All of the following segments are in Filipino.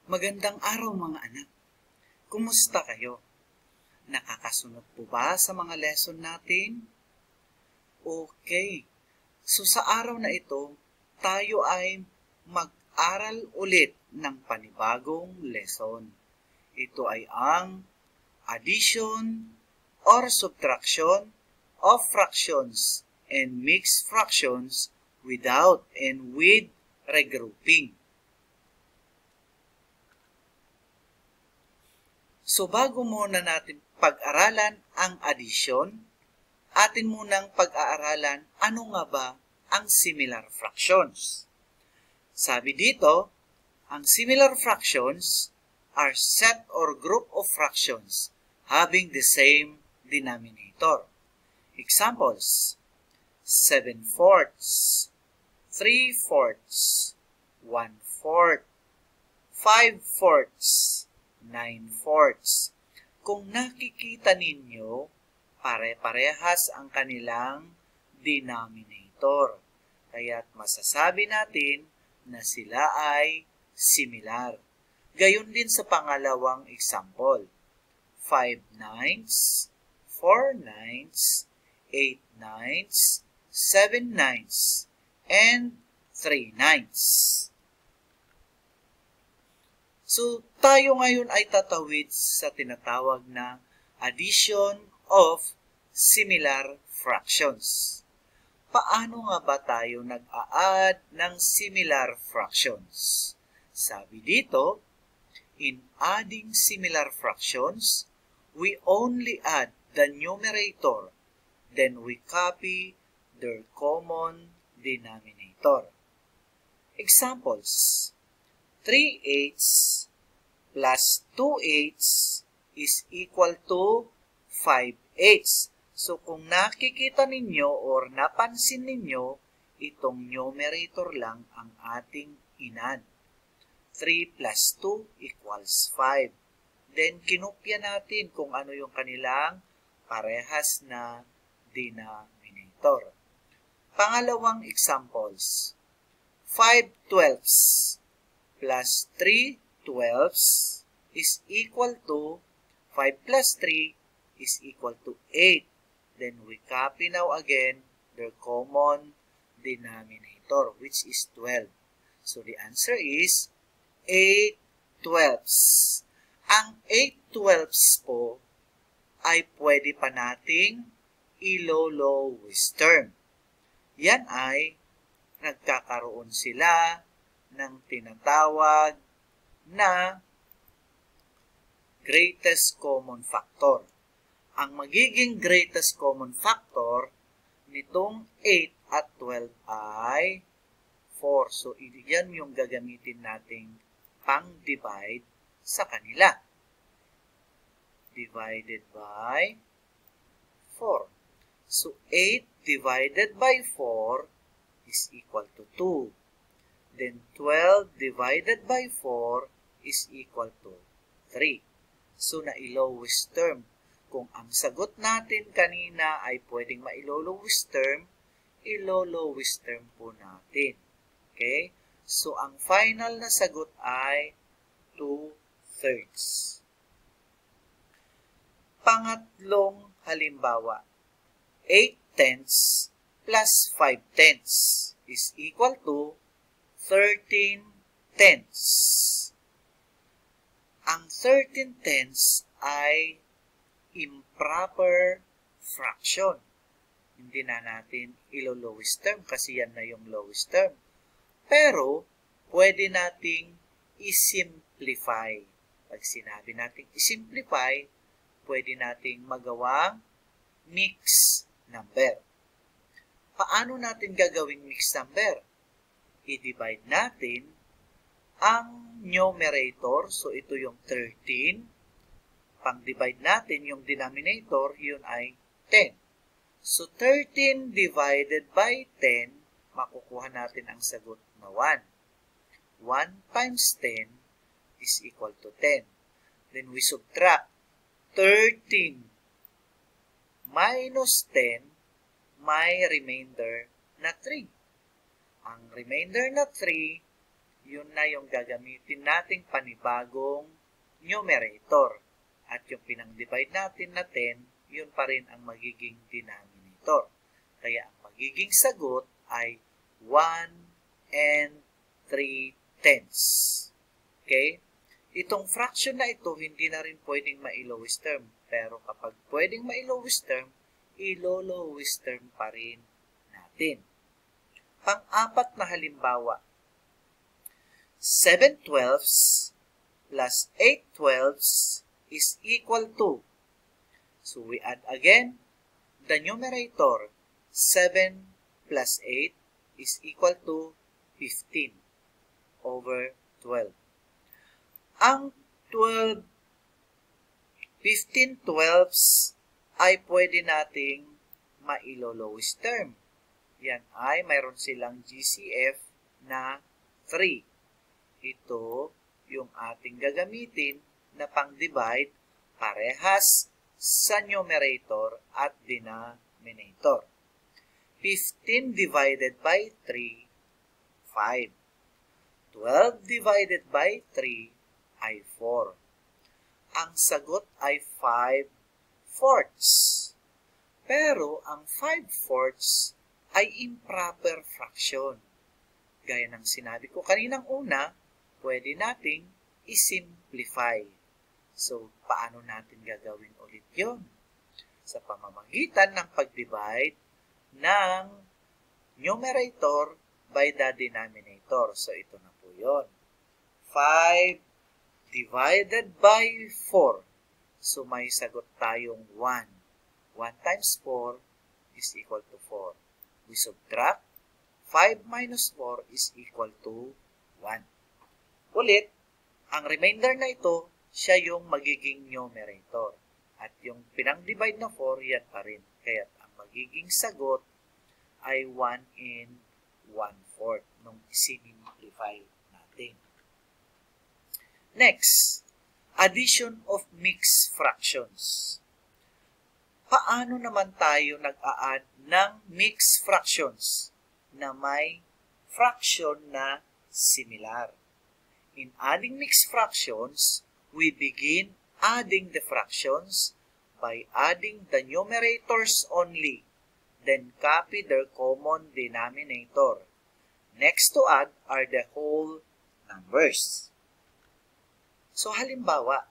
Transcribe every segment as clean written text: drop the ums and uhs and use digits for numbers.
Magandang araw mga anak. Kumusta kayo? Nakakasunod po ba sa mga lesson natin? Okay. So sa araw na ito, tayo ay mag-aral ulit ng panibagong lesson. Ito ay ang addition or subtraction of fractions and mixed fractions without and with regrouping. So bago muna natin pag-aralan ang addition, atin munang pag-aaralan ano nga ba ang similar fractions. Sabi dito, ang similar fractions are set or group of fractions having the same denominator. Examples, 7/4, 3/4, 1/4, 5/4, 9/4. Kung nakikita ninyo, pare-parehas ang kanilang denominator. Kaya't masasabi natin na sila ay similar. Gayon din sa pangalawang example. 5/9, 4/9, 8/9, 7/9, and 3/9. So, tayo ngayon ay tatawid sa tinatawag na addition of similar fractions. Paano nga ba tayo nag-a-add ng similar fractions? Sabi dito, in adding similar fractions, we only add the numerator, then we copy their common denominator. Examples, 3/8 plus 2/8 is equal to 5/8. So, kung nakikita ninyo or napansin ninyo, itong numerator lang ang ating inad. 3 plus 2 equals 5. Then, kinopya natin kung ano yung kanilang parehas na denominator. Pangalawang examples, 5/12 plus 3/12 is equal to 5 plus 3 is equal to 8. Then we copy now again their common denominator, which is 12. So the answer is 8/12. Ang 8/12 po ay pwede pa nating ilo-lowest term. Yan ay nagkakaroon sila ng tinatawag na greatest common factor. Ang magiging greatest common factor nitong 8 at 12 ay 4. So, yan yung gagamitin nating pang-divide sa kanila. Divided by 4. So, 8 divided by 4 is equal to 2. Then, 12 divided by 4 is equal to 3. So, na-lowest term. Kung ang sagot natin kanina ay pwedeng ma-lowest term, ilo-lowest term po natin. Okay? So, ang final na sagot ay 2/3. Pangatlong halimbawa, 8/10 plus 5/10 is equal to 13/10. Ang 13/10 ay improper fraction. Hindi na natin ilo-lowest term kasi yan na yung lowest term. Pero, pwede nating i-simplify. Pag sinabi nating i-simplify, pwede nating magawang mixed number. Paano natin gagawing mixed number? I-divide natin ang numerator, so ito yung 13. Pang-divide natin yung denominator, yun ay 10. So, 13 divided by 10, makukuha natin ang sagot na 1. 1 times 10 is equal to 10. Then, we subtract 13 minus 10, may remainder na 3. Ang remainder na 3, yun na yung gagamitin nating panibagong numerator. At yung pinang-divide natin na 10, yun pa rin ang magiging denominator. Kaya ang magiging sagot ay 1 and 3/10. Okay? Itong fraction na ito, hindi na rin pwedeng ma-lowest term. Pero kapag pwedeng ma-lowest term, ilo-lowest term pa rin natin. Pang-apat na halimbawa, 7/12 plus 8/12 is equal to, so we add again the numerator, 7 plus 8 is equal to 15 over 12. Ang 15/12 ay pwede nating ma-lowest term. Yan ay mayroon silang GCF na 3. Ito yung ating gagamitin na pang-divide parehas sa numerator at denominator. 15 divided by 3, 5. 12 divided by 3 ay 4. Ang sagot ay 5/4. Pero ang 5/4 ay improper fraction. Gaya ng sinabi ko kaninang una, pwede nating i-simplify. So, paano natin gagawin ulit yon? Sa pamamagitan ng pag-divide ng numerator by the denominator. So, ito na po yun. 5 divided by 4. So, may sagot tayong 1. 1 times 4 is equal to 4. We subtract 5 minus 4 is equal to 1. Ulit, ang remainder na ito, siya yung magiging numerator. At yung pinang-divide na 4, yan pa rin. Kaya ang magiging sagot ay 1 and 1/4 nung isinimplify natin. Next, addition of mixed fractions. Paano naman tayo nag-a-add ng mixed fractions na may fraction na similar? In adding mixed fractions, we begin adding the fractions by adding the numerators only, then copy their common denominator. Next to add are the whole numbers. So, halimbawa,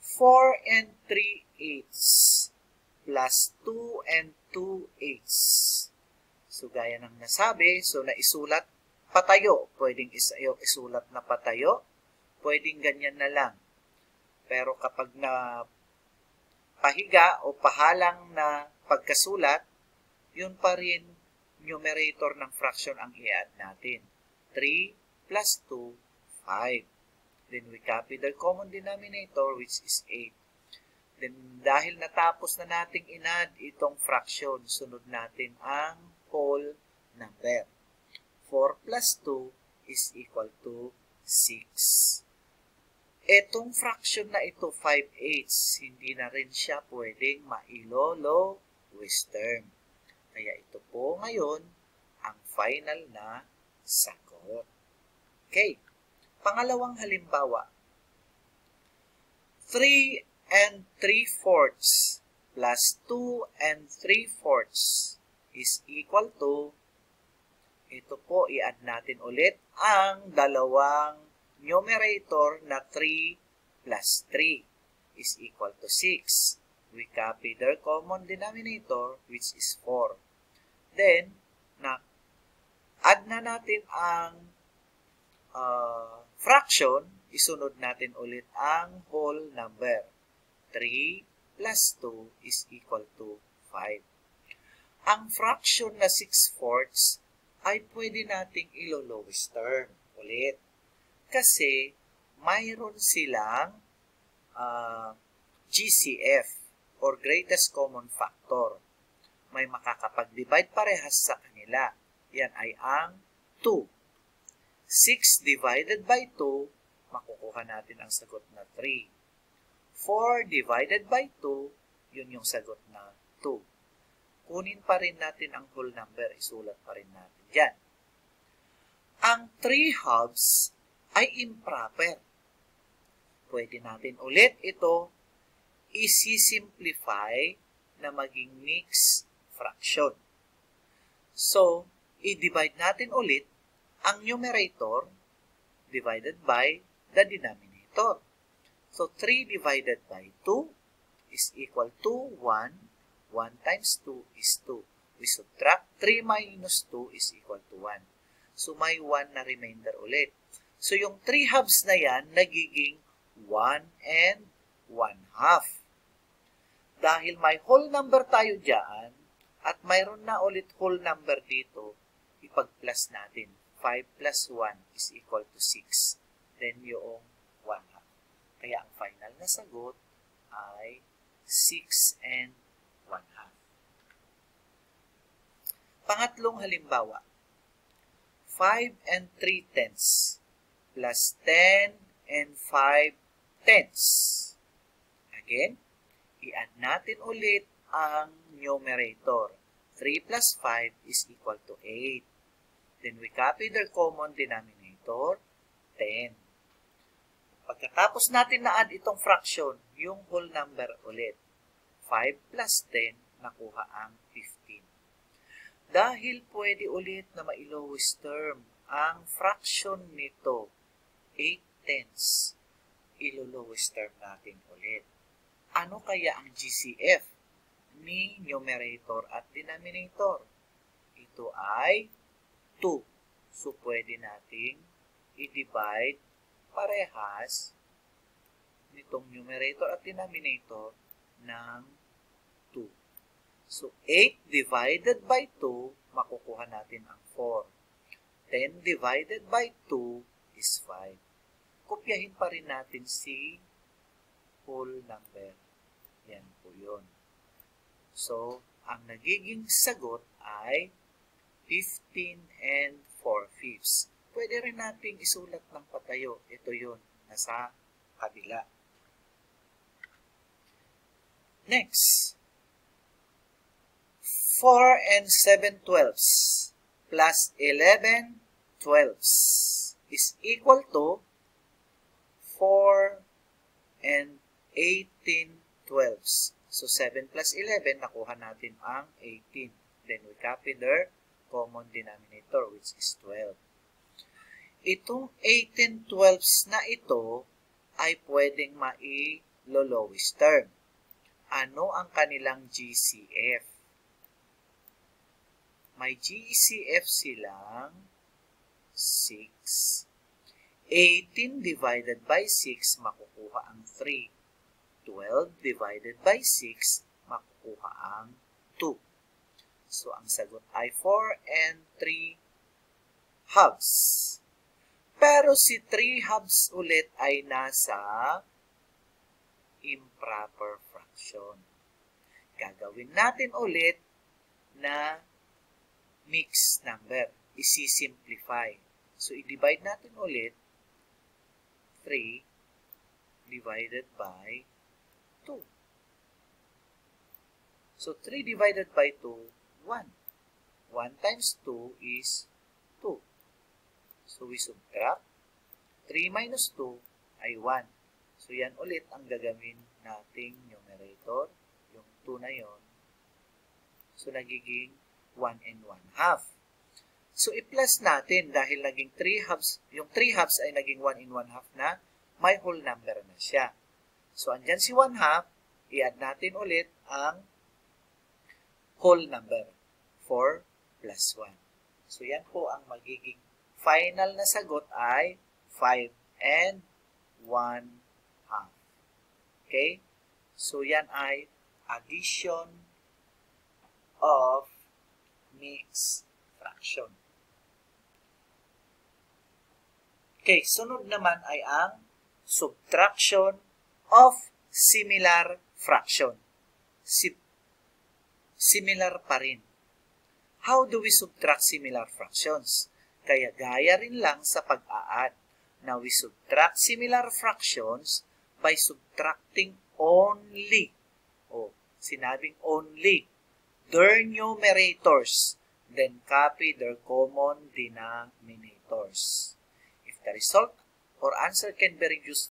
4 and 3/8 plus 2 and 2/8. So, gaya ng nasabi, so naisulat patayo. Pwedeng isulat na patayo, pwedeng ganyan na lang. Pero kapag na pahiga o pahalang na pagkasulat, yun pa rin numerator ng fraction ang i-add natin. 3 plus 2, 5. Then we copy the common denominator, which is 8. Then dahil natapos na nating in-add itong fraction, sunod natin ang whole number. 4 plus 2 is equal to 6. Etong fraction na ito, 5/8, hindi na rin siya pwedeng ma-lowest term. Kaya ito po ngayon ang final na sagot. Okay. Pangalawang halimbawa, 3 and 3/4 plus 2 and 3/4 is equal to, ito po, i-add natin ulit ang dalawang numerator na 3 plus 3 is equal to 6. We copy their common denominator, which is 4. Then, add na natin ang fraction, isunod natin ulit ang whole number. 3 plus 2 is equal to 5. Ang fraction na 6/4 ay pwede nating ilo-lowest term ulit. Kasi mayroon silang GCF or greatest common factor. May makakapag-divide parehas sa kanila. Yan ay ang 2. 6 divided by 2, makukuha natin ang sagot na 3. 4 divided by 2, yun yung sagot na 2. Kunin pa rin natin ang whole number, isulat pa rin natin dyan. ang 3 halves ay improper. Pwede natin ulit ito isi-simplify na maging mixed fraction. So, i-divide natin ulit ang numerator divided by the denominator. So, 3 divided by 2 is equal to 1. 1 times 2 is 2. We subtract 3 minus 2 is equal to 1. So, may 1 na remainder ulit. So, yung 3 halves na yan, nagiging 1 and 1/2. Dahil may whole number tayo dyan, at mayroon na ulit whole number dito, ipag-plus natin. 5 plus 1 is equal to 6. Then yung 1/2. Kaya ang final na sagot ay 6 and 1/2. Pangatlong halimbawa, 5 and 3/10 plus 10 and 5/10. Again, i-add natin ulit ang numerator. 3 plus 5 is equal to 8. Then we copy their common denominator, 10. Pagkatapos natin na-add itong fraction, yung whole number ulit. 5 plus 10, nakuha ang 15. Dahil pwede ulit na ma-lowest term ang fraction nito, 8/10, ilo-lowest term natin ulit. Ano kaya ang GCF ni numerator at denominator? Ito ay 2. So, pwede nating i-divide parehas nitong numerator at denominator ng 2. So, 8 divided by 2, makukuha natin ang 4. 10 divided by 2 is 5. Kopyahin pa rin natin si whole number. Yan po yun. So, ang nagiging sagot ay 15 and 4/5. Pwede rin nating isulat ng patayo. Ito yun, nasa kabila. Next, 4 and 7/12 plus 11/12 is equal to 4 and 18/12. So, 7 plus 11, nakuha natin ang 18. Then, we copy their common denominator, which is 12. Itong 18/12 na ito ay pwedeng mai-lowest term. Ano ang kanilang GCF? May GCF silang 6. 18 divided by 6, makukuha ang 3. 12 divided by 6, makukuha ang 2. So, ang sagot ay 4 and 3/2. Pero si 3/2 ulit ay nasa improper fraction. Gagawin natin ulit na mixed number. Isi-simplify. So, i-divide natin ulit 3 divided by 2. So, 3 divided by 2, 1. 1 times 2 is 2. So, we subtract. 3 minus 2 ay 1. So, yan ulit ang gagawin nating numerator. Yung 2 na yon. So, nagiging 1 and 1/2. So, i-plus natin dahil naging 3/2. Yung 3/2 ay naging 1 and 1/2 na may whole number na siya. So, andyan si 1/2, i-add natin ulit ang whole number, 4 plus 1. So, yan po ang magiging final na sagot ay 5 and 1/2. Okay? So, yan ay addition of mixed fraction. Okay, sunod naman ay ang subtraction of similar fraction. Similar pa rin. How do we subtract similar fractions? Kaya gaya rin lang sa pag-a-add. Now, we subtract similar fractions by subtracting only. Sinabing only. Their numerators. Then copy their common denominator. factors. If the result or answer can be reduced